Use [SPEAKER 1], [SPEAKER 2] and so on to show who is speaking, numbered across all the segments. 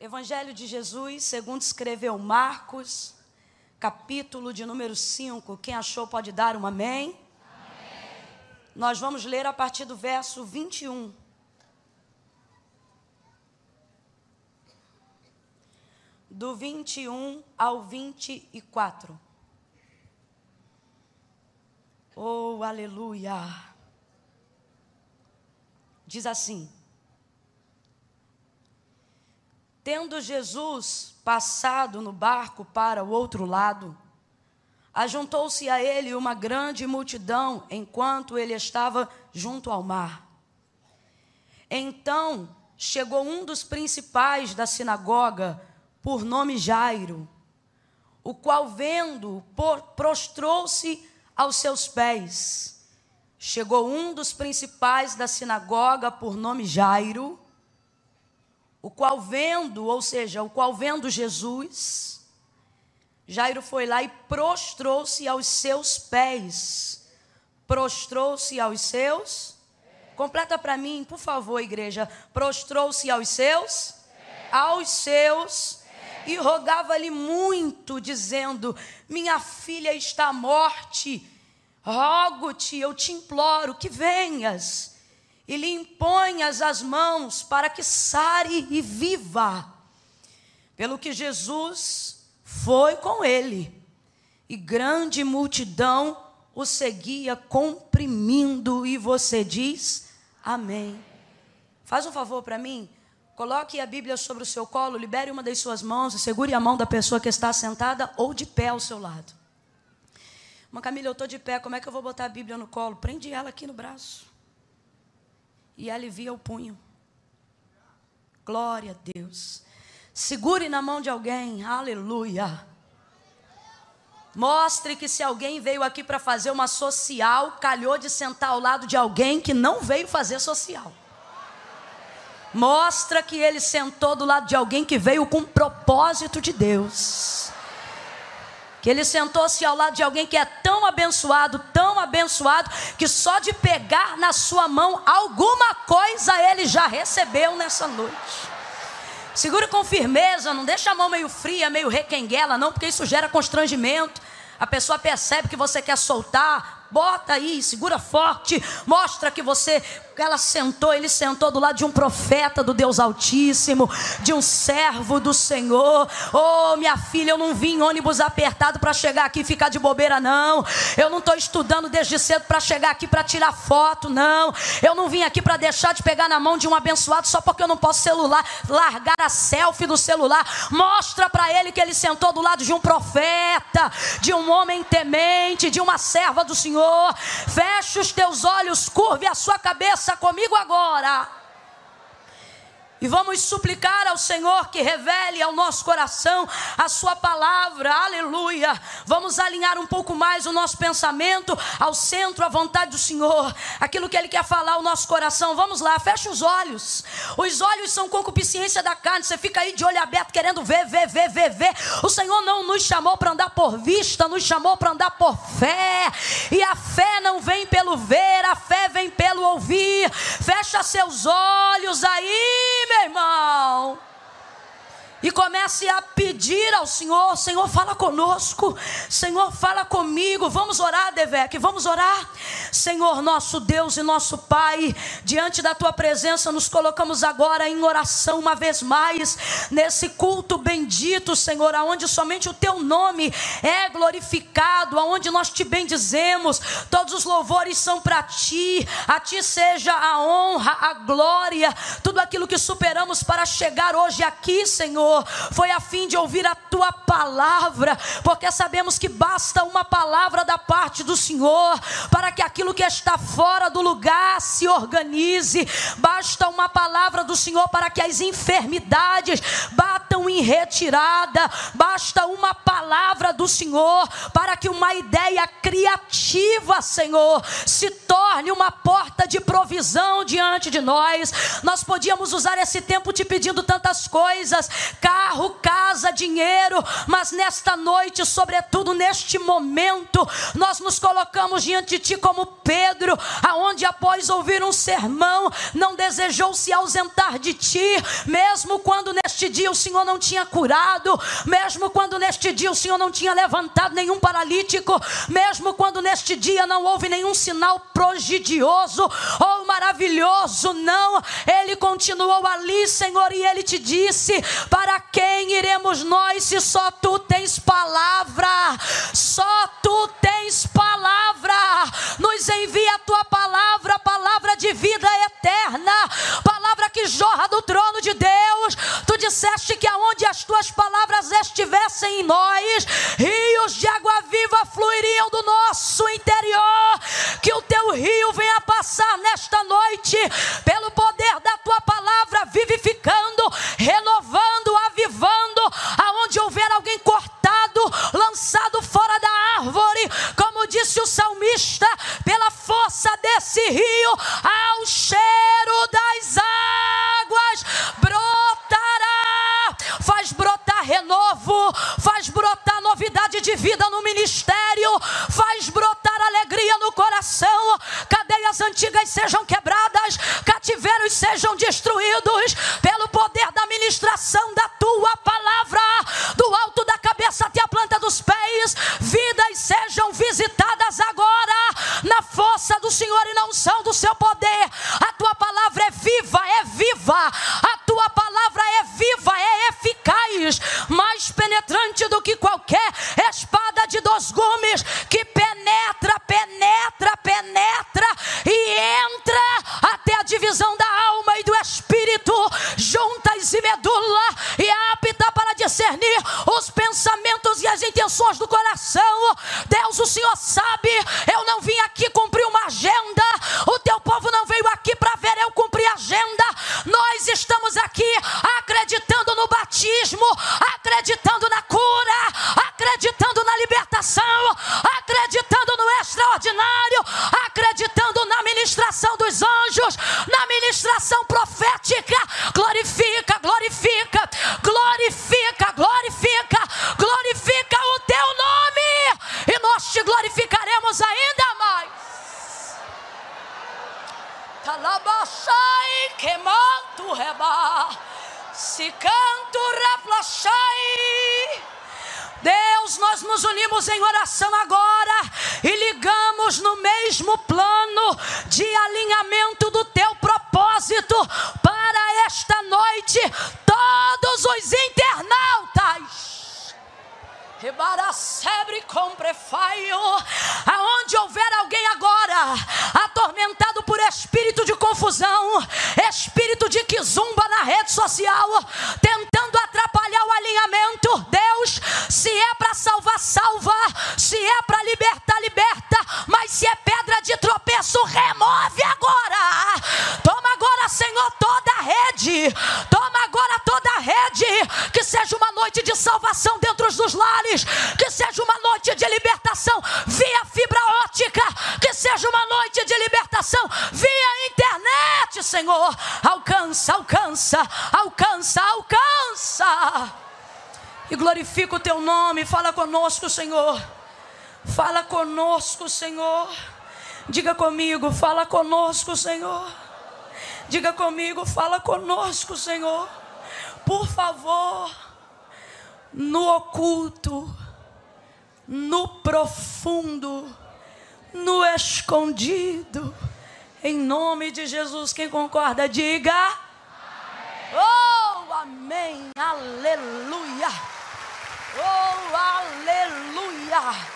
[SPEAKER 1] Evangelho de Jesus, segundo escreveu Marcos, capítulo de número 5. Quem achou pode dar um amém? Amém. Nós vamos ler a partir do verso 21. Do 21 ao 24. Oh, aleluia! Diz assim: tendo Jesus passado no barco para o outro lado, ajuntou-se a ele uma grande multidão enquanto ele estava junto ao mar. Então chegou um dos principais da sinagoga, por nome Jairo, o qual, vendo, prostrou-se aos seus pés. Chegou um dos principais da sinagoga, por nome Jairo, o qual vendo Jesus, Jairo foi lá e prostrou-se aos seus pés. Prostrou-se aos seus. Completa para mim, por favor, igreja. Prostrou-se aos seus. Aos seus. E rogava-lhe muito, dizendo: minha filha está à morte. Rogo-te, eu te imploro que venhas e lhe imponhas as mãos para que sare e viva. Pelo que Jesus foi com ele, e grande multidão o seguia comprimindo. E você diz amém. Faz um favor para mim, coloque a Bíblia sobre o seu colo, libere uma das suas mãos e segure a mão da pessoa que está sentada ou de pé ao seu lado. Mas Camila, eu estou de pé, como é que eu vou botar a Bíblia no colo? Prende ela aqui no braço e alivia o punho. Glória a Deus. Segure na mão de alguém, aleluia. Mostre que se alguém veio aqui para fazer uma social, calhou de sentar ao lado de alguém que não veio fazer social. Mostra que ele sentou do lado de alguém que veio com propósito de Deus. Que ele sentou-se ao lado de alguém que é tão abençoado, que só de pegar na sua mão alguma coisa ele já recebeu nessa noite. Segure com firmeza, não deixa a mão meio fria, meio requenguela, não, porque isso gera constrangimento. A pessoa percebe que você quer soltar, bota aí, segura forte, mostra que ele sentou do lado de um profeta do Deus Altíssimo, de um servo do Senhor. Oh, minha filha, eu não vim em ônibus apertado para chegar aqui e ficar de bobeira, não. Eu não estou estudando desde cedo para chegar aqui para tirar foto, não. Eu não vim aqui para deixar de pegar na mão de um abençoado só porque eu não posso largar a selfie do celular. Mostra para ele que ele sentou do lado de um profeta, de um homem temente, de uma serva do Senhor. Feche os teus olhos, curve a sua cabeça comigo agora. E vamos suplicar ao Senhor que revele ao nosso coração a sua palavra, aleluia. Vamos alinhar um pouco mais o nosso pensamento ao centro, à vontade do Senhor, aquilo que Ele quer falar ao nosso coração. Vamos lá, fecha os olhos. Os olhos são concupiscência da carne, você fica aí de olho aberto querendo ver. O Senhor não nos chamou para andar por vista, nos chamou para andar por fé. E a fé não vem pelo ver, a fé vem pelo ouvir. Fecha seus olhos aí, meu irmão, e comece a pedir ao Senhor: Senhor, fala conosco, Senhor, fala comigo. Vamos orar, Devec, vamos orar. Senhor, nosso Deus e nosso Pai, diante da Tua presença nos colocamos agora em oração uma vez mais, nesse culto bendito, Senhor, aonde somente o Teu nome é glorificado, aonde nós Te bendizemos. Todos os louvores são para Ti, a Ti seja a honra, a glória. Tudo aquilo que superamos para chegar hoje aqui, Senhor, foi a fim de ouvir a Tua palavra, porque sabemos que basta uma palavra da parte do Senhor para que aquilo que está fora do lugar se organize. Basta uma palavra do Senhor para que as enfermidades batam em retirada. Basta uma palavra do Senhor para que uma ideia criativa, Senhor, se torne uma porta de provisão diante de nós. Nós podíamos usar esse tempo te pedindo tantas coisas: carro, casa, dinheiro, mas nesta noite, sobretudo neste momento, nós nos colocamos diante de Ti como Pedro, aonde após ouvir um sermão, não desejou se ausentar de Ti, mesmo quando neste neste dia o Senhor não tinha curado, mesmo quando neste dia o Senhor não tinha levantado nenhum paralítico, mesmo quando neste dia não houve nenhum sinal prodigioso ou maravilhoso, não, Ele continuou ali, Senhor, e Ele te disse: para quem iremos nós se só Tu tens palavra? Só Tu tens palavra. Nos envia a Tua palavra, palavra de vida eterna, palavra que jorra do trono de Deus. Tu disseste que aonde as Tuas palavras estivessem em nós, rios de água viva fluiriam do nosso interior. Que o Teu rio venha passar nesta noite, pelo poder da Tua palavra, vivificando, renovando, avivando. Aonde houver alguém cortado, lançado fora da árvore, como disse o salmista, pela força desse rio, ao cheiro das águas brotará. Faz brotar renovo, faz brotar novidade de vida no ministério, faz brotar alegria no coração. Cadeias antigas sejam quebradas, cativeiros sejam destruídos, pelo poder da ministração da Tua palavra, do alto da cabeça até a planta dos pés. Vidas sejam visitadas agora, na força do Senhor e na unção do Seu poder. A Tua palavra é viva, a Tua palavra é viva, é eficaz, mais penetrante do que qualquer espada de 2 gumes, que penetra e entra até a divisão da alma e do espírito, juntas e medula, e é apta para discernir os pensamentos e as intenções do coração. Deus, o Senhor sabe, eu não vim aqui cumprir uma agenda, o Teu povo não veio aqui para ver eu cumprir a agenda. Nós estamos aqui acreditando no batismo, acreditando na cura, acreditando na libertação, acreditando no extraordinário, acreditando na ministração dos anjos, na ministração profética. Glorifica, glorifica, glorifica, glorifica, glorifica o Teu nome, e nós Te glorificaremos ainda mais. Talabashai kemantu reba, se canto raplashai. Deus, nós nos unimos em oração agora e ligamos no mesmo plano de alinhamento do Teu propósito para esta noite todos os internautas. Aonde houver alguém agora atormentado por espírito de confusão, espírito de quizumba na rede social, tentando atrapalhar o alinhamento, Deus, se é para salvar, salva, se é para libertar, liberta, mas se é pedra de tropeço, remove agora. Toma agora, Senhor, toda a rede, toma agora toda a rede, que seja uma noite de salvação dentro dos lares, que seja uma noite de libertação via fibra ótica, que seja uma noite de libertação via internet, Senhor. Alcança, alcança, alcança, alcança. E glorifica o Teu nome. Fala conosco, Senhor. Fala conosco, Senhor. Diga comigo, fala conosco, Senhor. Diga comigo, fala conosco, Senhor. Por favor, no oculto, no profundo, no escondido, em nome de Jesus. Quem concorda, diga amém. Oh, amém, aleluia, oh, aleluia.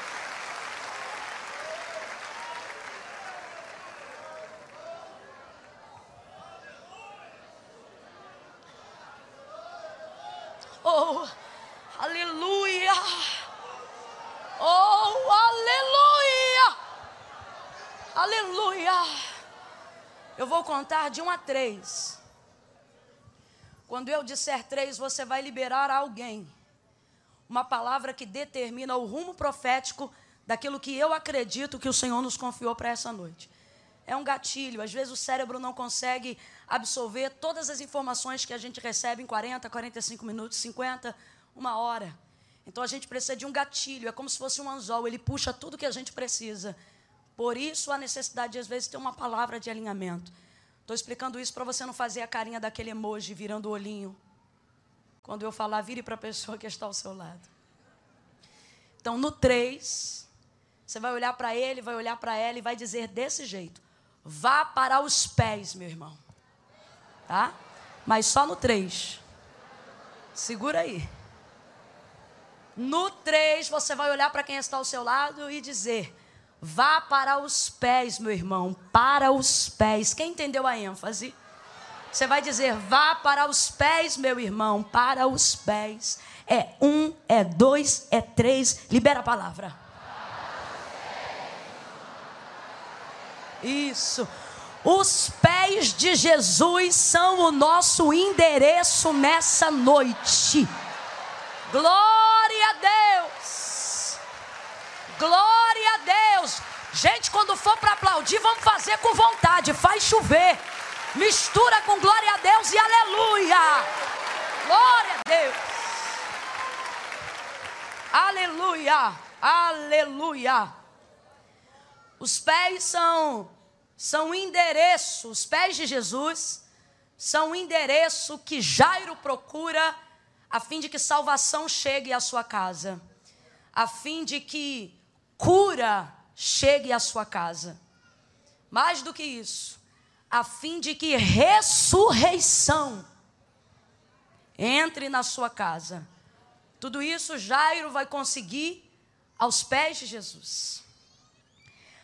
[SPEAKER 1] Oh, aleluia. Oh, aleluia. Aleluia. Eu vou contar de 1 a 3. Quando eu disser 3, você vai liberar a alguém uma palavra que determina o rumo profético daquilo que eu acredito que o Senhor nos confiou para essa noite. É um gatilho. Às vezes o cérebro não consegue absorver todas as informações que a gente recebe em 40, 45 minutos, 50, 1 hora. Então a gente precisa de um gatilho. É como se fosse um anzol. Ele puxa tudo que a gente precisa. Por isso a necessidade de, às vezes, ter uma palavra de alinhamento. Estou explicando isso para você não fazer a carinha daquele emoji virando o olhinho. Quando eu falar, vire para a pessoa que está ao seu lado. Então, no 3, você vai olhar para ele, vai olhar para ela e vai dizer desse jeito: vá para os pés, meu irmão. Tá? Mas só no 3. Segura aí. No 3, você vai olhar para quem está ao seu lado e dizer: vá para os pés, meu irmão, para os pés. Quem entendeu a ênfase? Você vai dizer: vá para os pés, meu irmão, para os pés. É 1, é 2, é 3. Libera a palavra. Isso. Os pés de Jesus são o nosso endereço nessa noite. Glória a Deus. Glória a Deus. Gente, quando for para aplaudir, vamos fazer com vontade. Faz chover. Mistura com glória a Deus e aleluia. Glória a Deus. Aleluia. Aleluia. Os pés são endereço. Os pés de Jesus são o endereço que Jairo procura a fim de que salvação chegue à sua casa. A fim de que cura chegue à sua casa. Mais do que isso, a fim de que ressurreição entre na sua casa. Tudo isso Jairo vai conseguir aos pés de Jesus.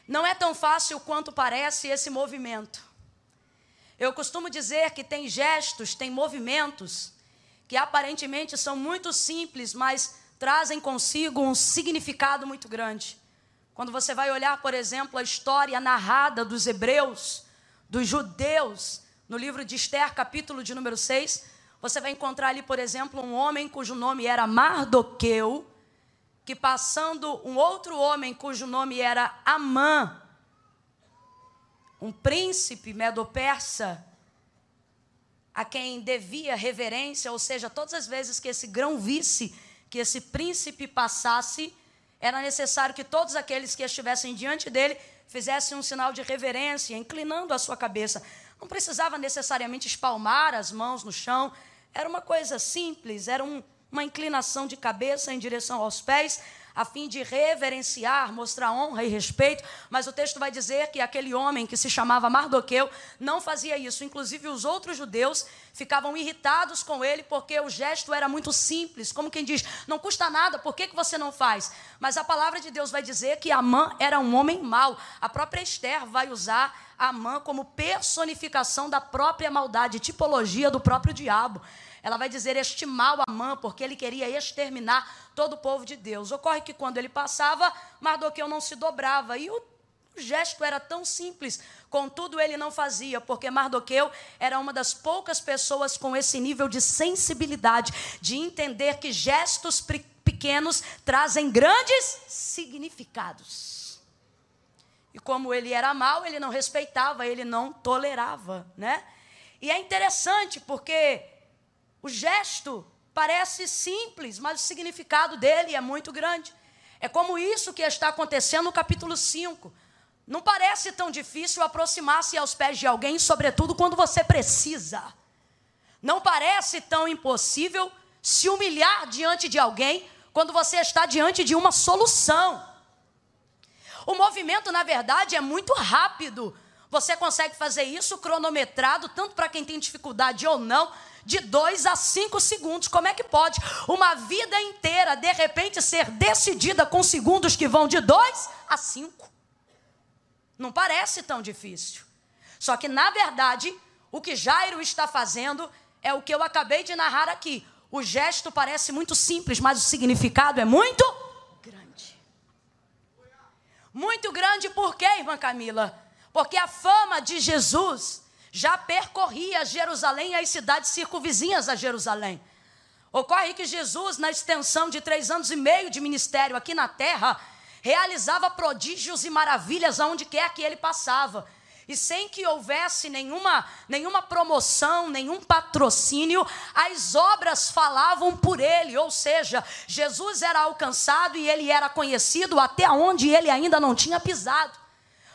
[SPEAKER 1] Não é tão fácil quanto parece esse movimento. Eu costumo dizer que tem gestos, tem movimentos que aparentemente são muito simples, mas trazem consigo um significado muito grande. Quando você vai olhar, por exemplo, a história narrada dos hebreus, dos judeus, no livro de Esther, capítulo de número 6, você vai encontrar ali, por exemplo, um homem cujo nome era Mardoqueu, que passando um outro homem cujo nome era Amã, um príncipe medo-persa, a quem devia reverência, ou seja, todas as vezes que esse grão-vice, que esse príncipe passasse, era necessário que todos aqueles que estivessem diante dele fizessem um sinal de reverência, inclinando a sua cabeça. Não precisava necessariamente espalmar as mãos no chão, era uma coisa simples, era uma inclinação de cabeça em direção aos pés, a fim de reverenciar, mostrar honra e respeito. Mas o texto vai dizer que aquele homem que se chamava Mardoqueu não fazia isso. Inclusive os outros judeus ficavam irritados com ele porque o gesto era muito simples, como quem diz: não custa nada, por que você não faz? Mas a palavra de Deus vai dizer que Amã era um homem mau. A própria Esther vai usar Amã como personificação da própria maldade, tipologia do próprio diabo. Ela vai dizer este mau Amã, porque ele queria exterminar todo o povo de Deus. Ocorre que quando ele passava, Mardoqueu não se dobrava. E o gesto era tão simples, contudo ele não fazia, porque Mardoqueu era uma das poucas pessoas com esse nível de sensibilidade, de entender que gestos pequenos trazem grandes significados. E como ele era mau, ele não respeitava, ele não tolerava, né? E é interessante porque o gesto parece simples, mas o significado dele é muito grande. É como isso que está acontecendo no capítulo 5. Não parece tão difícil aproximar-se aos pés de alguém, sobretudo quando você precisa. Não parece tão impossível se humilhar diante de alguém quando você está diante de uma solução. O movimento, na verdade, é muito rápido. Você consegue fazer isso cronometrado, tanto para quem tem dificuldade ou não, de 2 a 5 segundos. Como é que pode uma vida inteira, de repente, ser decidida com segundos que vão de 2 a 5? Não parece tão difícil. Só que, na verdade, o que Jairo está fazendo é o que eu acabei de narrar aqui. O gesto parece muito simples, mas o significado é muito grande. Muito grande por quê, irmã Camila? Porque a fama de Jesus já percorria Jerusalém e as cidades circunvizinhas a Jerusalém. Ocorre que Jesus, na extensão de 3 anos e meio de ministério aqui na terra, realizava prodígios e maravilhas aonde quer que ele passava. E sem que houvesse nenhuma promoção, nenhum patrocínio, as obras falavam por ele. Ou seja, Jesus era alcançado e ele era conhecido até onde ele ainda não tinha pisado.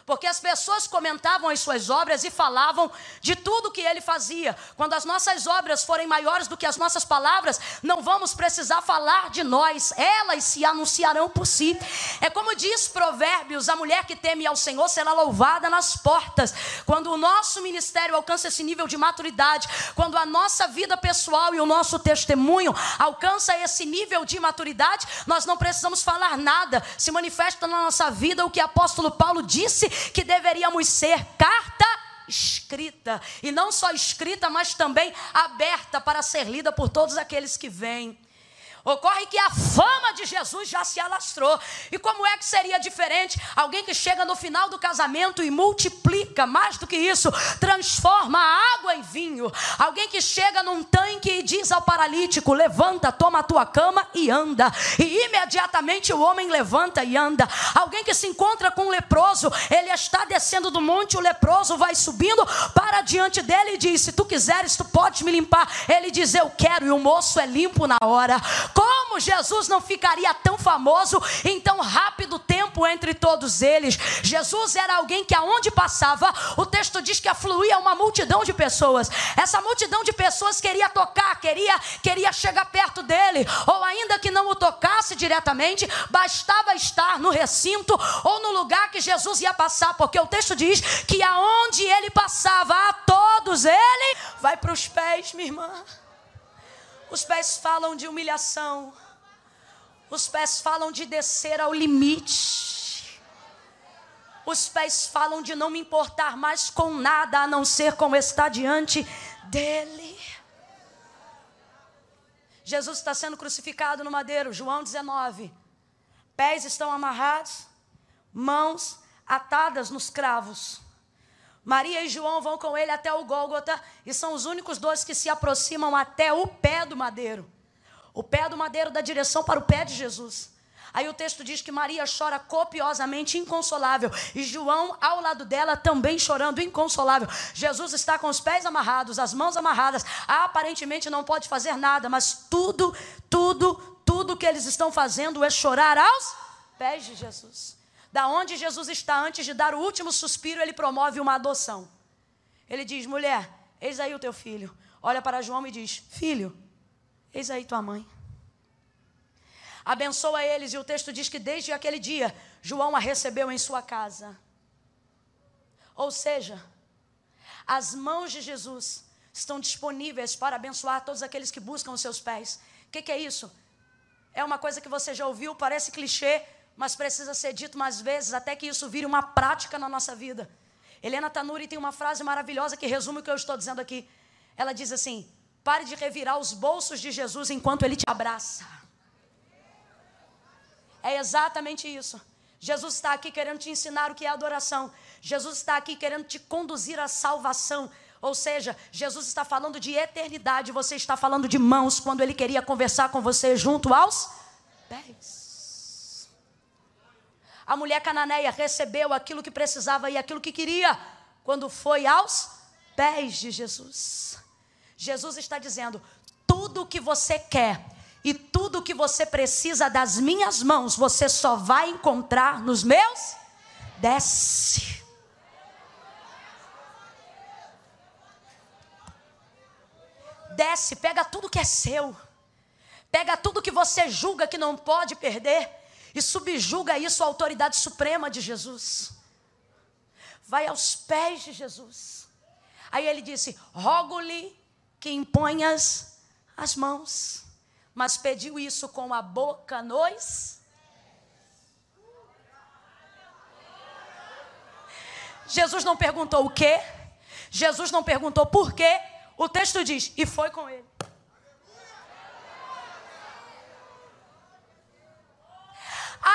[SPEAKER 1] Porque as pessoas comentavam as suas obras e falavam de tudo que ele fazia. Quando as nossas obras forem maiores do que as nossas palavras, não vamos precisar falar de nós, elas se anunciarão por si. É como diz Provérbios, a mulher que teme ao Senhor será louvada nas portas. Quando o nosso ministério alcança esse nível de maturidade, quando a nossa vida pessoal e o nosso testemunho alcança esse nível de maturidade, nós não precisamos falar nada. Se manifesta na nossa vida o que o apóstolo Paulo disse que deveríamos ser: carta escrita, e não só escrita, mas também aberta para ser lida por todos aqueles que vêm. Ocorre que a fama de Jesus já se alastrou. E como é que seria diferente? Alguém que chega no final do casamento e multiplica, mais do que isso, transforma a água em vinho. Alguém que chega num tanque e diz ao paralítico: levanta, toma a tua cama e anda. E imediatamente o homem levanta e anda. Alguém que se encontra com um leproso, ele está descendo do monte, o leproso vai subindo para diante dele e diz: se tu quiseres, tu podes me limpar. Ele diz: eu quero, e o moço é limpo na hora. Como Jesus não ficaria tão famoso em tão rápido tempo entre todos eles? Jesus era alguém que aonde passava, o texto diz que afluía uma multidão de pessoas. Essa multidão de pessoas queria tocar, queria chegar perto dele, ou ainda que não o tocasse diretamente, bastava estar no recinto ou no lugar que Jesus ia passar, porque o texto diz que aonde ele passava, a todos ele vai para os pés, minha irmã. Os pés falam de humilhação. Os pés falam de descer ao limite. Os pés falam de não me importar mais com nada, a não ser com estar diante dele. Jesus está sendo crucificado no madeiro, João 19. Pés estão amarrados, mãos atadas nos cravos. Maria e João vão com ele até o Gólgota e são os únicos dois que se aproximam até o pé do madeiro. O pé do madeiro dá direção para o pé de Jesus. Aí o texto diz que Maria chora copiosamente, inconsolável. E João ao lado dela também chorando, inconsolável. Jesus está com os pés amarrados, as mãos amarradas. Aparentemente não pode fazer nada, mas tudo que eles estão fazendo é chorar aos pés de Jesus. Da onde Jesus está, antes de dar o último suspiro, ele promove uma adoção. Ele diz: mulher, eis aí o teu filho. Olha para João e diz: filho, eis aí tua mãe. Abençoa eles, e o texto diz que desde aquele dia, João a recebeu em sua casa. Ou seja, as mãos de Jesus estão disponíveis para abençoar todos aqueles que buscam os seus pés. O que é isso? É uma coisa que você já ouviu, parece clichê, mas precisa ser dito mais vezes, até que isso vire uma prática na nossa vida. Helena Tanuri tem uma frase maravilhosa que resume o que eu estou dizendo aqui. Ela diz assim: pare de revirar os bolsos de Jesus enquanto ele te abraça. É exatamente isso. Jesus está aqui querendo te ensinar o que é adoração. Jesus está aqui querendo te conduzir à salvação. Ou seja, Jesus está falando de eternidade, você está falando de mãos, quando ele queria conversar com você junto aos pés. A mulher cananeia recebeu aquilo que precisava e aquilo que queria quando foi aos pés de Jesus. Jesus está dizendo: tudo o que você quer e tudo o que você precisa das minhas mãos, você só vai encontrar nos meus. Desce. Desce, pega tudo que é seu. Pega tudo que você julga que não pode perder e subjuga isso à autoridade suprema de Jesus. Vai aos pés de Jesus. Aí ele disse: rogo-lhe que imponhas as mãos. Mas pediu isso com a boca nos. Jesus não perguntou o quê. Jesus não perguntou por quê. O texto diz: e foi com ele.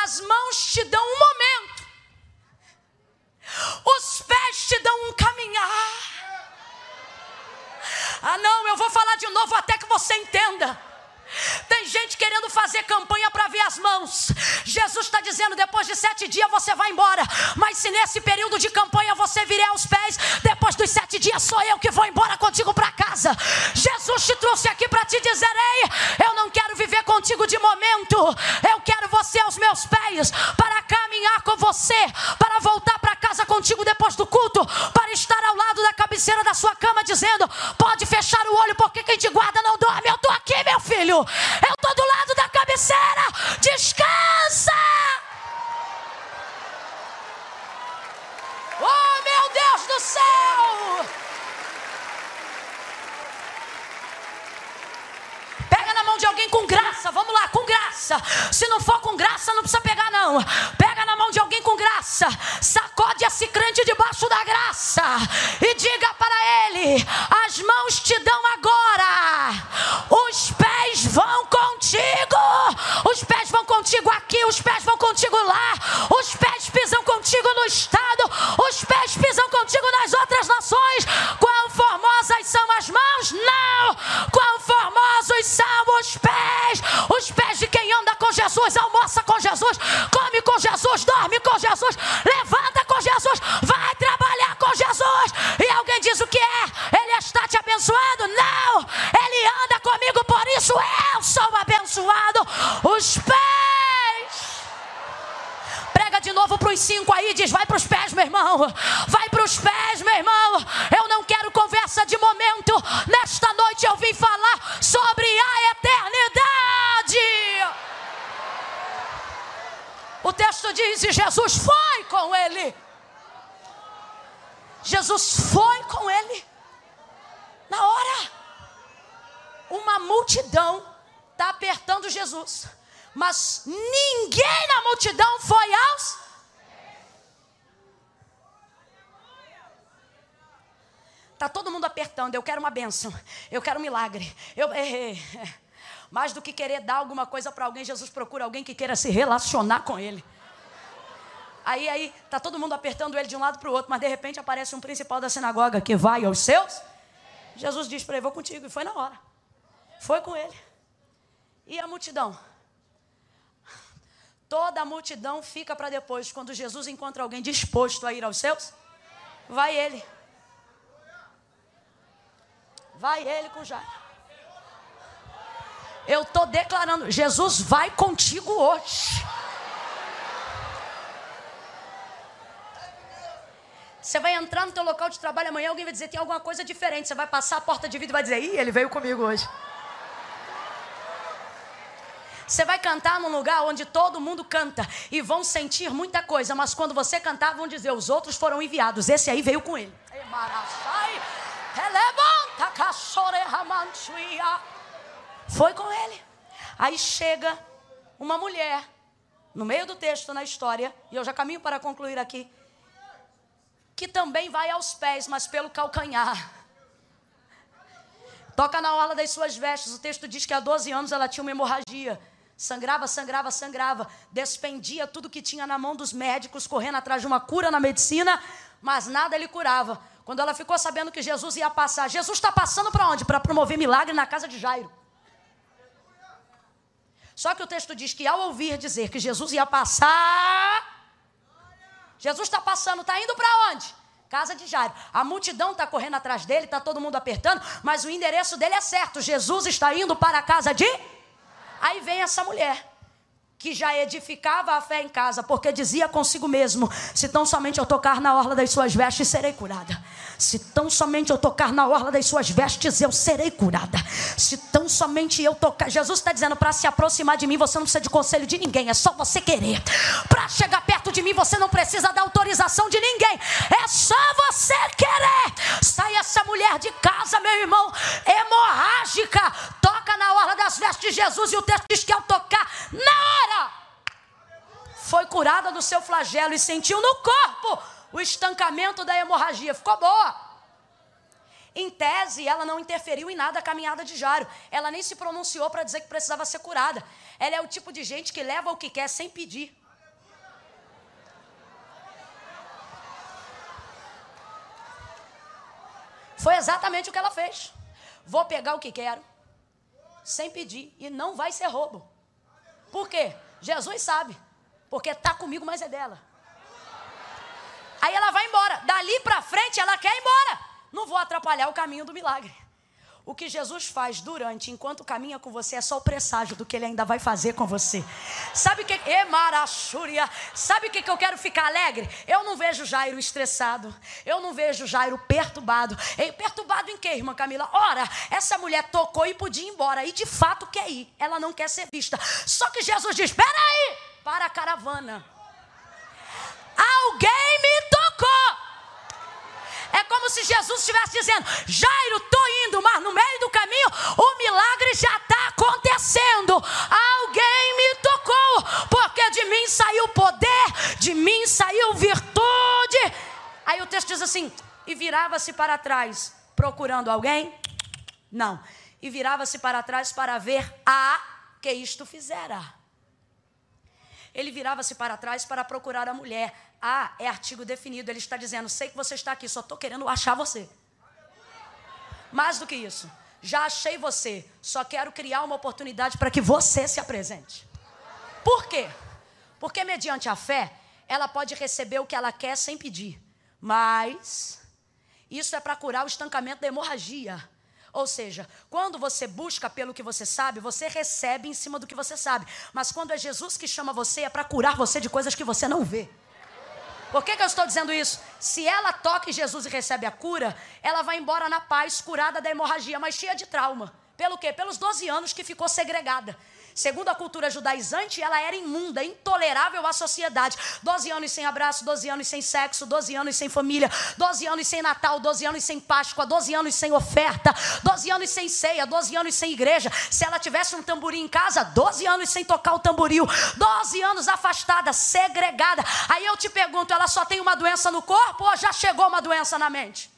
[SPEAKER 1] As mãos te dão um momento. Os pés te dão um caminhar. Ah não, eu vou falar de novo até que você entenda. Tem gente querendo fazer campanha para ver as mãos. Jesus está dizendo: depois de 7 dias você vai embora. Mas se nesse período de campanha você virar aos pés, depois dos 7 dias sou eu que vou embora contigo para casa. Jesus te trouxe aqui para te dizer: ei, eu não quero viver contigo de momento. Eu quero você aos meus pés, para caminhar com você, para voltar para casa contigo contigo depois do culto, para estar ao lado da cabeceira da sua cama, dizendo: pode fechar o olho, porque quem te guarda não dorme. Eu estou aqui, meu filho, eu estou do lado da cabeceira, descansa. Oh, meu Deus do céu! Pega na mão de alguém com graça, vamos lá, com graça. Se não for com graça, não precisa pegar não. Pega na mão de alguém com graça, sacode esse crente debaixo da graça e diga para ele: as mãos te dão agora, os pés vão contigo. Os pés vão contigo aqui, os pés vão contigo lá, os pés pisam contigo no estado, os pés pisam contigo nas outras nações. Quão formosas são as mãos? Não! Quão formosos são os pés de quem anda com Jesus, almoça com Jesus, come com Jesus, dorme com Jesus, levanta com Jesus, vai trabalhar com Jesus. E alguém diz: o que é? Ele está te abençoando? Não! Ele anda comigo, por isso eu sou abençoado. Os pés. Prega de novo para os 5 aí, diz: vai para os pés, meu irmão. Vai para os pés, meu irmão. Eu não quero conversa de momento. Nesta noite eu vim falar sobre a eternidade. O texto diz: e Jesus foi com ele. Jesus foi com ele. Na hora, uma multidão está apertando Jesus, mas ninguém na multidão foi aos. Está todo mundo apertando. Eu quero uma bênção, eu quero um milagre. Mais do que querer dar alguma coisa para alguém, Jesus procura alguém que queira se relacionar com ele. Aí está todo mundo apertando ele de um lado para o outro, mas de repente aparece um principal da sinagoga que vai aos seus. Jesus diz para ele: vou contigo. E foi na hora. Foi com ele. E a multidão? Toda a multidão fica para depois. Quando Jesus encontra alguém disposto a ir aos seus, vai ele. Vai ele com Jairo. Eu estou declarando: Jesus vai contigo hoje. Você vai entrar no teu local de trabalho amanhã, alguém vai dizer: tem alguma coisa diferente. Você vai passar a porta de vidro e vai dizer: ih, ele veio comigo hoje. Você vai cantar num lugar onde todo mundo canta e vão sentir muita coisa, mas quando você cantar vão dizer: os outros foram enviados, esse aí veio com ele. Foi com ele. Aí chega uma mulher no meio do texto, na história, e eu já caminho para concluir aqui, que também vai aos pés, mas pelo calcanhar. Toca na orla das suas vestes. O texto diz que há 12 anos ela tinha uma hemorragia. Sangrava, sangrava, sangrava. Despendia tudo que tinha na mão dos médicos, correndo atrás de uma cura na medicina, mas nada lhe curava. Quando ela ficou sabendo que Jesus ia passar, Jesus está passando para onde? Para promover milagre na casa de Jairo. Só que o texto diz que ao ouvir dizer que Jesus ia passar, Jesus está passando, está indo para onde? Casa de Jairo. A multidão está correndo atrás dele, está todo mundo apertando, mas o endereço dele é certo. Jesus está indo para a casa de... Aí vem essa mulher, que já edificava a fé em casa, porque dizia consigo mesmo: se tão somente eu tocar na orla das suas vestes, serei curada. Se tão somente eu tocar na orla das suas vestes, eu serei curada. Se tão somente eu tocar... Jesus está dizendo: para se aproximar de mim, você não precisa de conselho de ninguém, é só você querer. Para chegar perto de mim, você não precisa da autorização de ninguém, é só você querer. Sai essa mulher de casa, meu irmão, hemorrágica, toca na orla das vestes de Jesus, e o texto diz que ao tocar, na hora, foi curada do seu flagelo e sentiu no corpo o estancamento da hemorragia. Ficou boa. Em tese, ela não interferiu em nada a caminhada de Jairo. Ela nem se pronunciou para dizer que precisava ser curada. Ela é o tipo de gente que leva o que quer sem pedir. Foi exatamente o que ela fez. Vou pegar o que quero, sem pedir, e não vai ser roubo. Por quê? Jesus sabe. Porque está comigo, mas é dela. Aí ela vai embora. Dali para frente ela quer ir embora. Não vou atrapalhar o caminho do milagre. O que Jesus faz durante, enquanto caminha com você, é só o presságio do que ele ainda vai fazer com você. Sabe o que? Sabe o que eu quero ficar alegre? Eu não vejo Jairo estressado. Eu não vejo Jairo perturbado. Perturbado em quê, irmã Camila? Ora, essa mulher tocou e podia ir embora. E de fato quer ir. Ela não quer ser vista. Só que Jesus diz, espera aí, para a caravana. Alguém me tocou. É como se Jesus estivesse dizendo, Jairo, estou indo, mas no meio do caminho o milagre já está acontecendo. Alguém me tocou, porque de mim saiu poder, de mim saiu virtude. Aí o texto diz assim, e virava-se para trás, procurando alguém? Não. E virava-se para trás para ver a que isto fizera. Ele virava-se para trás para procurar a mulher. É artigo definido. Ele está dizendo, sei que você está aqui, só estou querendo achar você. Mais do que isso, já achei você, só quero criar uma oportunidade para que você se apresente. Por quê? Porque mediante a fé, ela pode receber o que ela quer sem pedir. Mas isso é para curar o estancamento da hemorragia. Ou seja, quando você busca pelo que você sabe, você recebe em cima do que você sabe. Mas quando é Jesus que chama você, é para curar você de coisas que você não vê. Por que eu estou dizendo isso? Se ela toca em Jesus e recebe a cura, ela vai embora na paz, curada da hemorragia, mas cheia de trauma. Pelo quê? Pelos 12 anos que ficou segregada. Segundo a cultura judaizante, ela era imunda, intolerável à sociedade. 12 anos sem abraço, 12 anos sem sexo, 12 anos sem família, 12 anos sem Natal, 12 anos sem Páscoa, 12 anos sem oferta, 12 anos sem ceia, 12 anos sem igreja. Se ela tivesse um tamborim em casa, 12 anos sem tocar o tamboril, 12 anos afastada, segregada. Aí eu te pergunto, ela só tem uma doença no corpo ou já chegou uma doença na mente?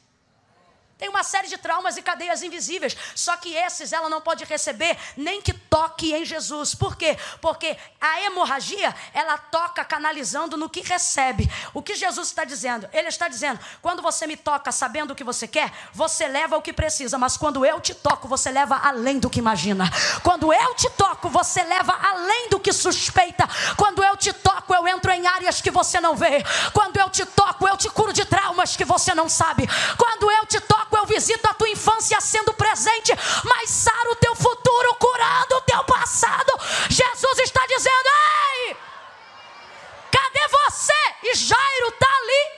[SPEAKER 1] Tem uma série de traumas e cadeias invisíveis. Só que esses ela não pode receber nem que toque em Jesus. Por quê? Porque a hemorragia, ela toca canalizando no que recebe. O que Jesus está dizendo? Ele está dizendo, quando você me toca sabendo o que você quer, você leva o que precisa. Mas quando eu te toco, você leva além do que imagina. Quando eu te toco, você leva além do que suspeita. Quando eu te toco, eu entro em áreas que você não vê. Quando eu te toco, eu te curo de traumas que você não sabe. Quando eu te toco, eu visito a tua infância sendo presente, mas saro o teu futuro, curando o teu passado. Jesus está dizendo, ei, cadê você? E Jairo está ali.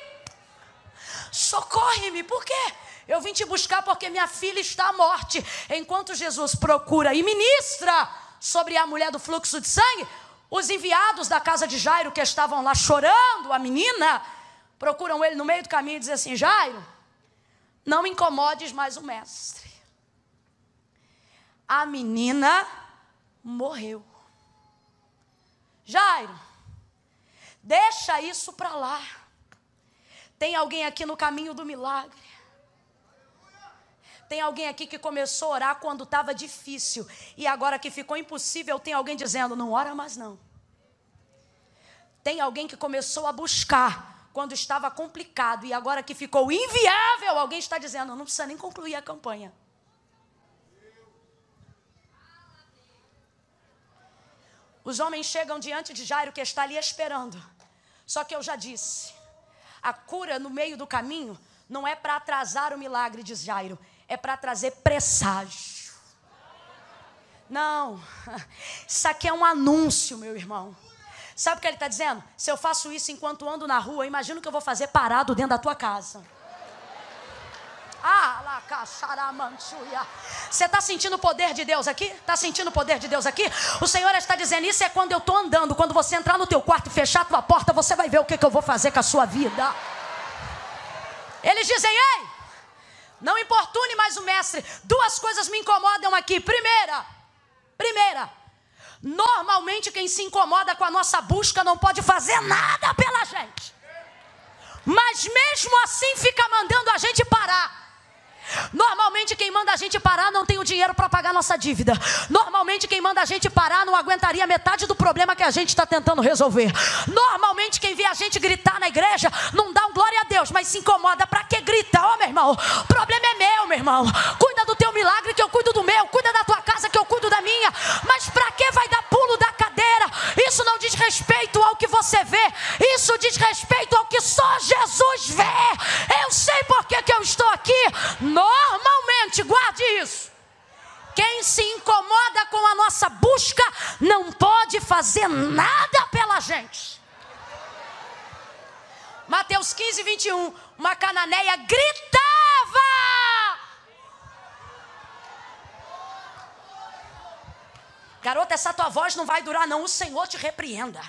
[SPEAKER 1] Socorre-me, por quê? Eu vim te buscar porque minha filha está à morte. Enquanto Jesus procura e ministra sobre a mulher do fluxo de sangue, os enviados da casa de Jairo, que estavam lá chorando, a menina, procuram ele no meio do caminho e dizem assim, Jairo, não incomodes mais o mestre. A menina morreu. Jairo, deixa isso para lá. Tem alguém aqui no caminho do milagre. Tem alguém aqui que começou a orar quando estava difícil. E agora que ficou impossível, tem alguém dizendo, não ora mais não. Tem alguém que começou a buscar quando estava complicado, e agora que ficou inviável, alguém está dizendo, não precisa nem concluir a campanha. Os homens chegam diante de Jairo, que está ali esperando. Só que eu já disse, a cura no meio do caminho não é para atrasar o milagre de Jairo, é para trazer presságio. Não, isso aqui é um anúncio, meu irmão. Sabe o que ele está dizendo? Se eu faço isso enquanto ando na rua, imagina o que eu vou fazer parado dentro da tua casa. Você está sentindo o poder de Deus aqui? Está sentindo o poder de Deus aqui? O Senhor está dizendo, isso é quando eu estou andando. Quando você entrar no teu quarto e fechar a tua porta, você vai ver o que eu vou fazer com a sua vida. Eles dizem, ei, não importune mais o mestre. Duas coisas me incomodam aqui. Primeira, normalmente quem se incomoda com a nossa busca não pode fazer nada pela gente. Mas mesmo assim fica mandando a gente parar. Normalmente quem manda a gente parar não tem o dinheiro para pagar nossa dívida. Normalmente quem manda a gente parar não aguentaria metade do problema que a gente está tentando resolver. Normalmente quem vê a gente gritar na igreja não dá um glória a Deus, mas se incomoda. Para que grita? Ó, meu irmão, o problema é meu, meu irmão. Cuida do teu milagre que eu cuido do meu. Cuida da tua casa que eu cuido da minha. Mas para que vai dar pulo da cadeira? Isso não diz respeito ao que você vê. Isso diz respeito ao que só Jesus vê. Eu sei por que eu estou aqui. Normalmente, guarde isso. busca não pode fazer nada pela gente. Mateus 15, 21, uma cananeia gritava. Garota, essa tua voz não vai durar não, o Senhor te repreenda.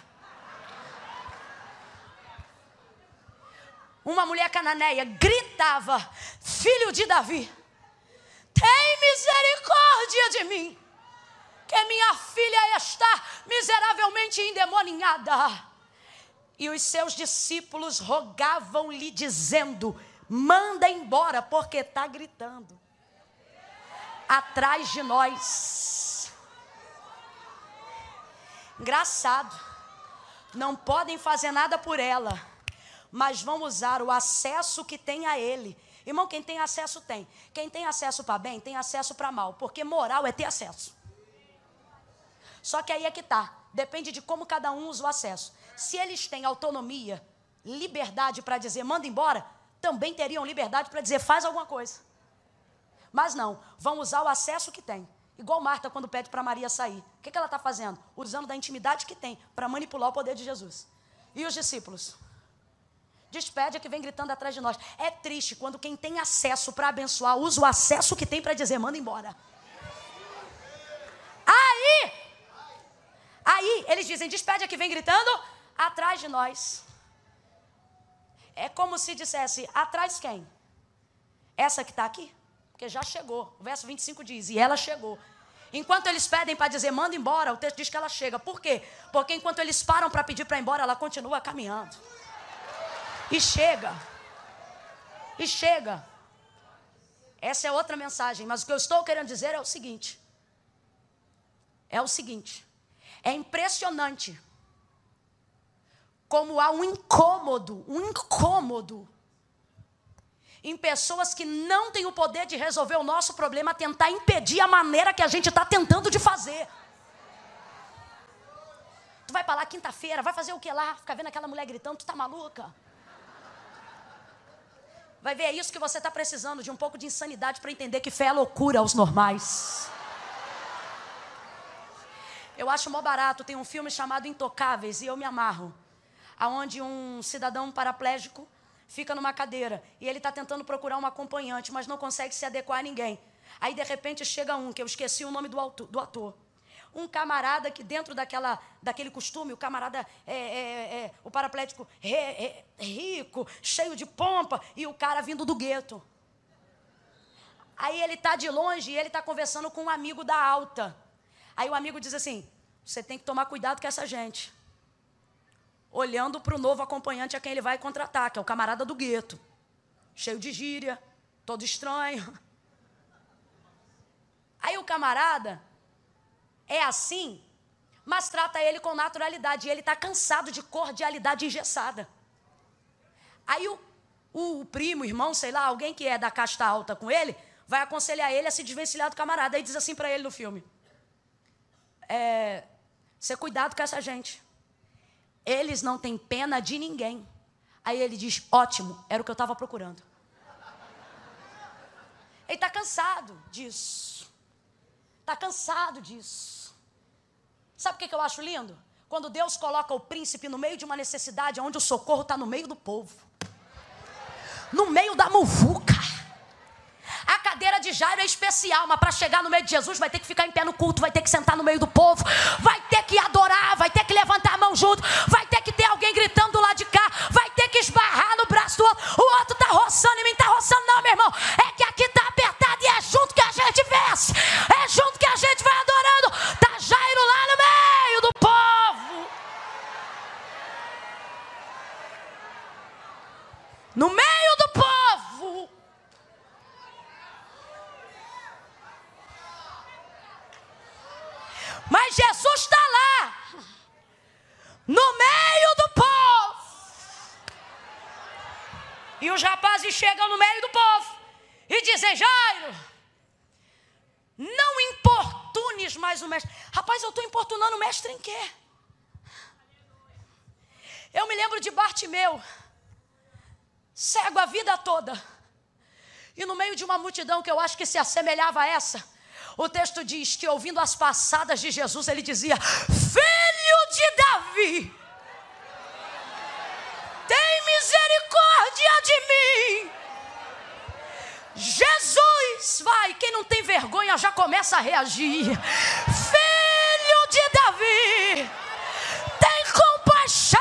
[SPEAKER 1] Uma mulher cananeia gritava: filho de Davi, tem misericórdia de mim, que minha filha está miseravelmente endemoninhada. E os seus discípulos rogavam-lhe dizendo: manda embora, porque está gritando atrás de nós. Engraçado, não podem fazer nada por ela, mas vão usar o acesso que tem a ele. Irmão, quem tem acesso tem. Quem tem acesso para bem, tem acesso para mal, porque moral é ter acesso. Só que aí é que está, depende de como cada um usa o acesso. Se eles têm autonomia, liberdade para dizer manda embora, também teriam liberdade para dizer faz alguma coisa. Mas não, vão usar o acesso que tem. Igual Marta quando pede para Maria sair. O que ela está fazendo? Usando da intimidade que tem para manipular o poder de Jesus. E os discípulos? Despede a que vem gritando atrás de nós. É triste quando quem tem acesso para abençoar usa o acesso que tem para dizer manda embora. Aí eles dizem: despede a que vem gritando atrás de nós. É como se dissesse: atrás quem? Essa que está aqui? Porque já chegou. O verso 25 diz: e ela chegou. Enquanto eles pedem para dizer manda embora, o texto diz que ela chega. Por quê? Porque enquanto eles param para pedir para ir embora, ela continua caminhando. E chega. E chega. Essa é outra mensagem. Mas o que eu estou querendo dizer é o seguinte. É impressionante como há um incômodo em pessoas que não têm o poder de resolver o nosso problema, tentar impedir a maneira que a gente está tentando de fazer. Tu vai para lá quinta-feira, vai fazer o que lá? Ficar vendo aquela mulher gritando, tu tá maluca? Vai ver, é isso que você está precisando, de um pouco de insanidade para entender que fé é loucura aos normais. Eu acho mó barato, tem um filme chamado Intocáveis, e eu me amarro, aonde um cidadão paraplégico fica numa cadeira, e ele está tentando procurar uma acompanhante, mas não consegue se adequar a ninguém. Aí, de repente, chega um, que eu esqueci o nome do ator. Um camarada que dentro daquele costume, o camarada, o paraplégico rico, cheio de pompa, e o cara vindo do gueto. Aí ele está de longe e ele está conversando com um amigo da alta. Aí o amigo diz assim: você tem que tomar cuidado com essa gente. Olhando para o novo acompanhante a quem ele vai contratar, que é o camarada do gueto. Cheio de gíria, todo estranho. Aí o camarada é assim, mas trata ele com naturalidade. E ele está cansado de cordialidade engessada. Aí o primo, irmão, sei lá, alguém que é da casta alta com ele, vai aconselhar ele a se desvencilhar do camarada. Aí diz assim para ele no filme: ser cuidado com essa gente. Eles não têm pena de ninguém. Aí ele diz: ótimo, era o que eu estava procurando. Ele está cansado disso. Está cansado disso. Sabe o que eu acho lindo? Quando Deus coloca o príncipe no meio de uma necessidade, onde o socorro está no meio do povo. No meio da muvuca. A cadeira de Jairo é especial, mas para chegar no meio de Jesus vai ter que ficar em pé no culto, vai ter que sentar no meio do povo, vai ter que adorar, vai ter que levantar a mão junto, vai ter que ter alguém gritando do lado de cá, vai ter que esbarrar no braço do outro. O outro está roçando em mim, está roçando não, meu irmão. É que aqui está apertado e é junto que a gente vence, é junto que a gente vai adorando. Está Jairo lá no meio do povo. No meio do povo. Mas Jesus está lá, no meio do povo. E os rapazes chegam no meio do povo e dizem: Jairo, não importunes mais o mestre. Rapaz, eu estou importunando o mestre em quê? Eu me lembro de Bartimeu, cego a vida toda. E no meio de uma multidão que eu acho que se assemelhava a essa, O texto diz que, ouvindo as passadas de Jesus, ele dizia: Filho de Davi, tem misericórdia de mim. Jesus, vai, quem não tem vergonha já começa a reagir. Filho de Davi, tem compaixão.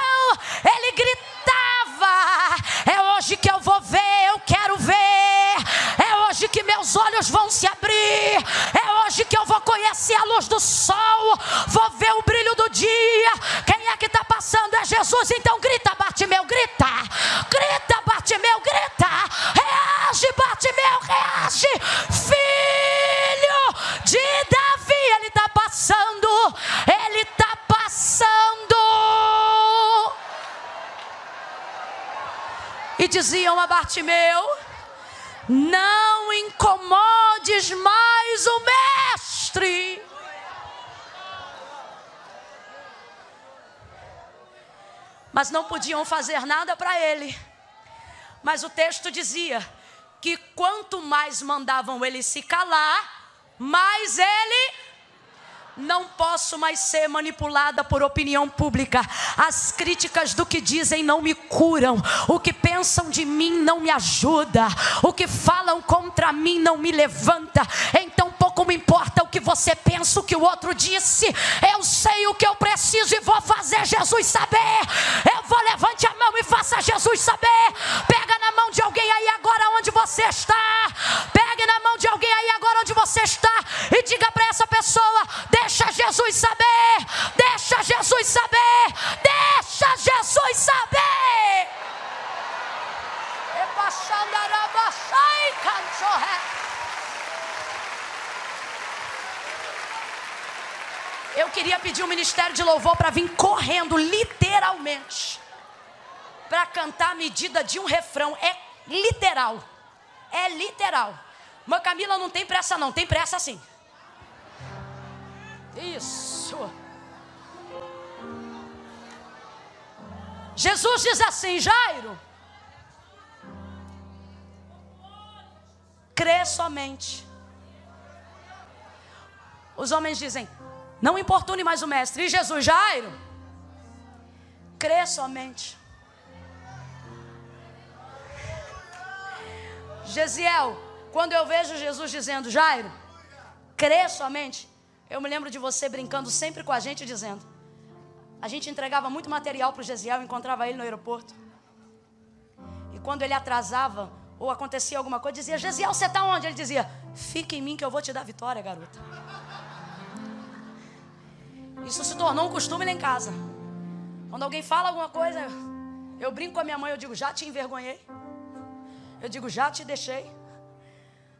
[SPEAKER 1] Ele gritava: é hoje que eu vou ver, eu quero ver. É hoje que meus olhos vão se abrir. É hoje que eu vou conhecer a luz do sol. Vou ver o brilho do dia. Quem é que está passando? É Jesus. Então grita, Bartimeu, grita. Grita, Bartimeu, grita. Reage, Bartimeu, reage. Filho de Davi, ele está passando. Ele está passando. E diziam a Bartimeu: não incomodes mais o mestre. Mas não podiam fazer nada para ele. Mas o texto dizia que quanto mais mandavam ele se calar, mais ele... Não posso mais ser manipulada por opinião pública. As críticas do que dizem não me curam. O que pensam de mim não me ajuda. O que falam contra mim não me levanta. Então pouco me importa o que você pensa, o que o outro disse. Eu sei o que eu preciso e vou fazer Jesus saber. Eu vou, levante a mão e faça Jesus saber. Pega na mão de alguém aí agora onde você está. Pegue na mão de alguém aí agora onde você está e diga para essa pessoa: deixa Jesus saber, deixa Jesus saber, deixa Jesus saber. Eu queria pedir um ministério de louvor para vir correndo, literalmente, para cantar a medida de um refrão. É literal, é literal. Mas Camila, não tem pressa não, tem pressa sim. Isso. Jesus diz assim: Jairo, crê somente. Os homens dizem: não importune mais o mestre. E Jesus: Jairo, crê somente. Gesiel, quando eu vejo Jesus dizendo: Jairo, crê somente, eu me lembro de você brincando sempre com a gente, dizendo: a gente entregava muito material para o Gesiel, encontrava ele no aeroporto. E quando ele atrasava ou acontecia alguma coisa, dizia: Gesiel, você está onde? Ele dizia: fica em mim que eu vou te dar vitória, garota. Isso se tornou um costume lá em casa. Quando alguém fala alguma coisa, eu brinco com a minha mãe, eu digo: já te envergonhei. Eu digo: já te deixei.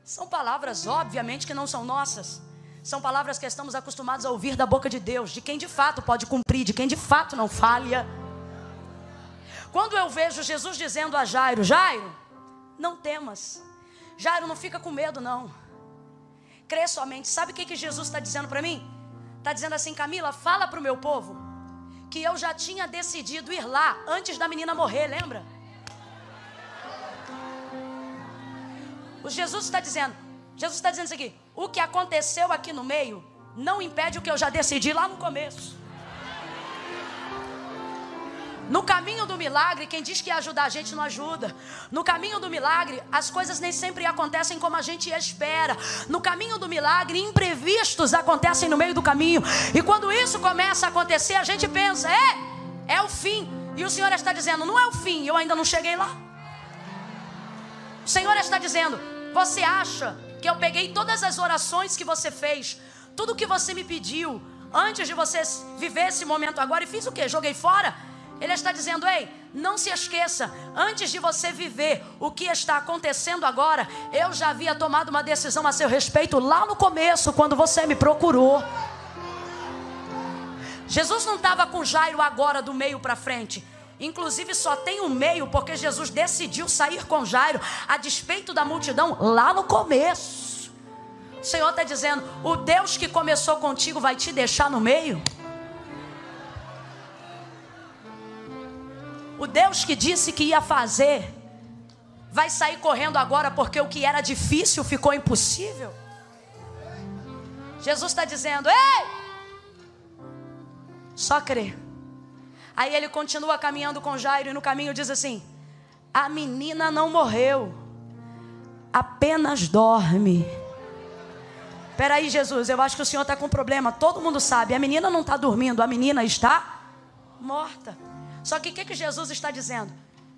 [SPEAKER 1] São palavras, obviamente, que não são nossas. São palavras que estamos acostumados a ouvir da boca de Deus, de quem de fato pode cumprir, de quem de fato não falha. Quando eu vejo Jesus dizendo a Jairo: Jairo, não temas. Jairo, não fica com medo não. Crê somente. Sabe o que Jesus está dizendo para mim? Está dizendo assim: Camila, fala para o meu povo que eu já tinha decidido ir lá antes da menina morrer, lembra? O Jesus está dizendo isso aqui: o que aconteceu aqui no meio não impede o que eu já decidi lá no começo. No caminho do milagre, quem diz que ia ajudar a gente não ajuda. No caminho do milagre, as coisas nem sempre acontecem como a gente espera. No caminho do milagre, imprevistos acontecem no meio do caminho. E quando isso começa a acontecer, a gente pensa: é o fim. E o Senhor está dizendo: não é o fim, eu ainda não cheguei lá. O Senhor está dizendo: você acha que eu peguei todas as orações que você fez, tudo que você me pediu antes de você viver esse momento agora, e fiz o quê? Joguei fora? Ele está dizendo: ei, não se esqueça, antes de você viver o que está acontecendo agora, eu já havia tomado uma decisão a seu respeito lá no começo, quando você me procurou. Jesus não estava com Jairo agora do meio para frente. Inclusive só tem um meio porque Jesus decidiu sair com Jairo a despeito da multidão lá no começo. O Senhor está dizendo: o Deus que começou contigo vai te deixar no meio? O Deus que disse que ia fazer vai sair correndo agora porque o que era difícil ficou impossível? Jesus está dizendo: ei, só crer. Aí ele continua caminhando com Jairo e no caminho diz assim: a menina não morreu, apenas dorme. Espera aí, Jesus, eu acho que o Senhor está com problema. Todo mundo sabe, a menina não está dormindo, a menina está morta. Só que o que Jesus está dizendo?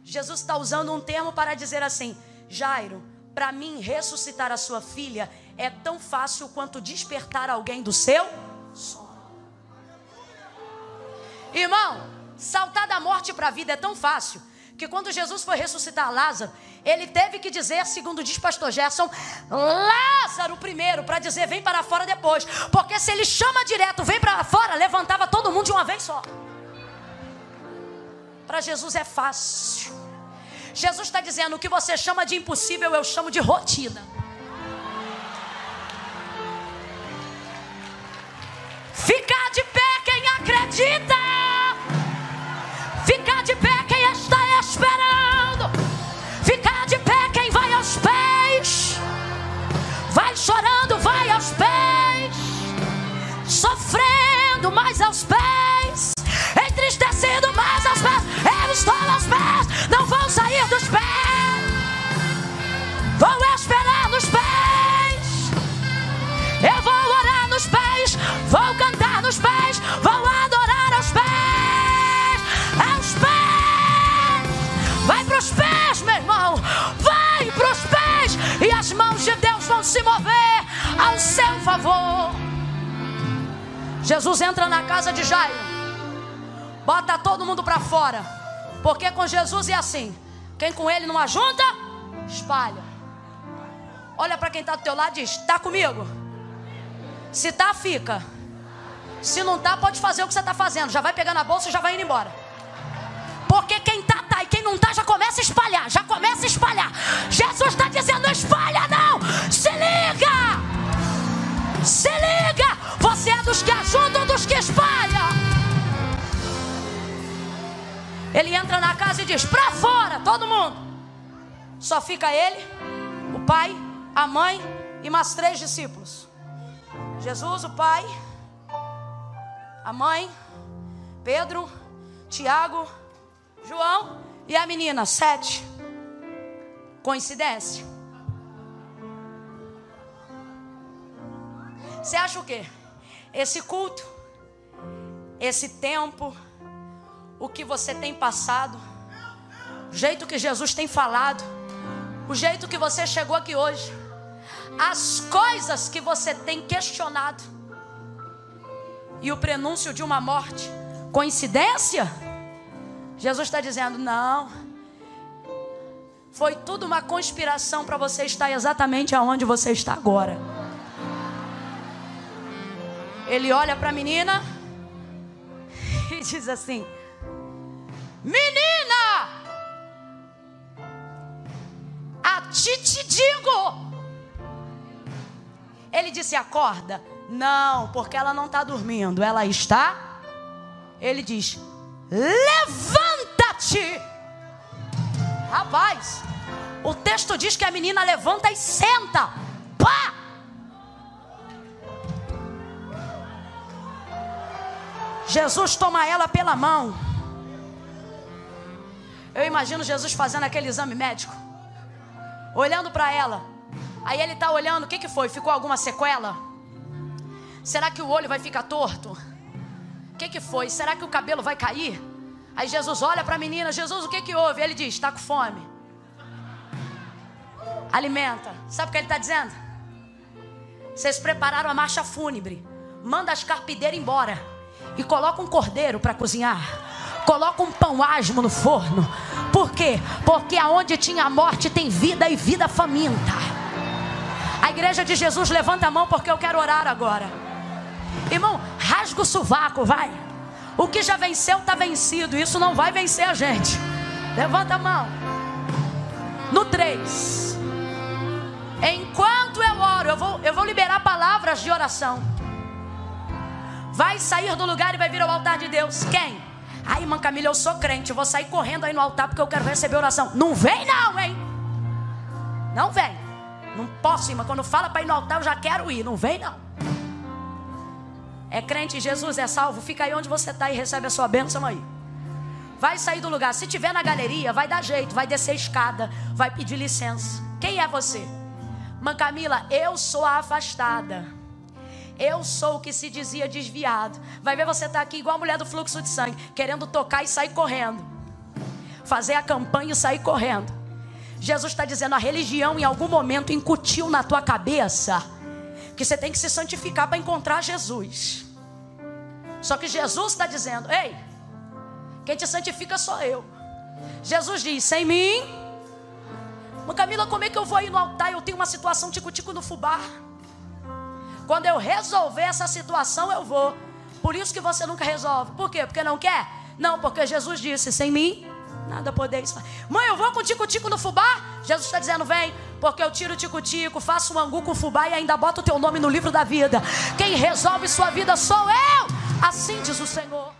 [SPEAKER 1] Jesus está usando um termo para dizer assim: Jairo, para mim ressuscitar a sua filha é tão fácil quanto despertar alguém do seu sono. Irmão, saltar da morte para a vida é tão fácil que quando Jesus foi ressuscitar Lázaro, ele teve que dizer, segundo diz pastor Gerson, Lázaro primeiro, para dizer vem para fora depois. Porque se ele chama direto, vem para fora, levantava todo mundo de uma vez só. Para Jesus é fácil. Jesus está dizendo: o que você chama de impossível, eu chamo de rotina. Ficar de pé quem acredita. Ficar de pé quem está esperando. Ficar de pé quem vai aos pés. Vai chorando, vai aos pés. Sofrendo, mais aos pés. Entristecido, mais aos pés. Eu estou aos pés, não vou sair dos pés. Vou esperar nos pés. Eu vou orar nos pés. Vou cantar nos pés. Vou adorar aos pés. Aos pés. Vai para os pés, meu irmão. Vai para os pés. E as mãos de Deus vão se mover ao seu favor. Jesus entra na casa de Jairo, bota todo mundo para fora. Porque com Jesus é assim: quem com ele não ajunta, espalha. Olha para quem está do teu lado e diz: está comigo? Se tá, fica. Se não tá, pode fazer o que você está fazendo. Já vai pegar na bolsa e já vai indo embora. Porque quem tá, tá. E quem não tá, já começa a espalhar. Já começa a espalhar. Jesus está dizendo: espalha não. Se liga. Se liga. Você é dos que ajudam, dos que espalham. Ele entra na casa e diz: pra fora, todo mundo. Só fica ele, o pai, a mãe e mais 3 discípulos. Jesus, o pai, a mãe, Pedro, Tiago, João e a menina, 7. Coincidência? Você acha o quê? Esse culto, esse tempo, o que você tem passado, o jeito que Jesus tem falado, o jeito que você chegou aqui hoje, as coisas que você tem questionado e o prenúncio de uma morte, coincidência? Jesus está dizendo: não, foi tudo uma conspiração para você estar exatamente aonde você está agora. Ele olha para a menina e diz assim: menina, a ti te digo. Ele disse: acorda. Não, porque ela não está dormindo, ela está. Ele diz: levanta-te. Rapaz, o texto diz que a menina levanta e senta. Pá! Jesus toma ela pela mão. Eu imagino Jesus fazendo aquele exame médico, olhando para ela. Aí ele está olhando, o que foi? Ficou alguma sequela? Será que o olho vai ficar torto? O que foi? Será que o cabelo vai cair? Aí Jesus olha para a menina: Jesus, o que houve? Ele diz: está com fome. Alimenta. Sabe o que ele está dizendo? Vocês prepararam a marcha fúnebre. Manda as carpideiras embora e coloca um cordeiro para cozinhar. Coloca um pão asmo no forno. Por quê? Porque aonde tinha a morte tem vida e vida faminta. A igreja de Jesus, levanta a mão porque eu quero orar agora. Irmão, rasga o sovaco, vai. O que já venceu está vencido. Isso não vai vencer a gente. Levanta a mão. No 3. Enquanto eu oro, eu vou liberar palavras de oração. Vai sair do lugar e vai vir ao altar de Deus. Quem? Ai, irmã Camila, eu sou crente, eu vou sair correndo aí no altar porque eu quero receber oração. Não vem não, hein? Não vem. Não posso, irmã, quando fala para ir no altar eu já quero ir. Não vem não. É crente em Jesus, é salvo, fica aí onde você está e recebe a sua bênção aí. Vai sair do lugar. Se tiver na galeria, vai dar jeito, vai descer a escada, vai pedir licença. Quem é você? Mãe Camila, eu sou a afastada. Eu sou o que se dizia desviado. Vai ver, você está aqui igual a mulher do fluxo de sangue, querendo tocar e sair correndo, fazer a campanha e sair correndo. Jesus está dizendo, a religião em algum momento incutiu na tua cabeça que você tem que se santificar para encontrar Jesus. Só que Jesus está dizendo, ei, quem te santifica sou eu. Jesus diz, sem mim, Mãe Camila, como é que eu vou ir no altar? Eu tenho uma situação tico-tico no fubá. Quando eu resolver essa situação, eu vou. Por isso que você nunca resolve. Por quê? Porque não quer? Não, porque Jesus disse, sem mim, nada podeis fazer. Mãe, eu vou com o tico-tico no fubá? Jesus está dizendo, vem, porque eu tiro o tico-tico, faço um angu com o fubá e ainda boto o teu nome no livro da vida. Quem resolve sua vida sou eu. Assim diz o Senhor.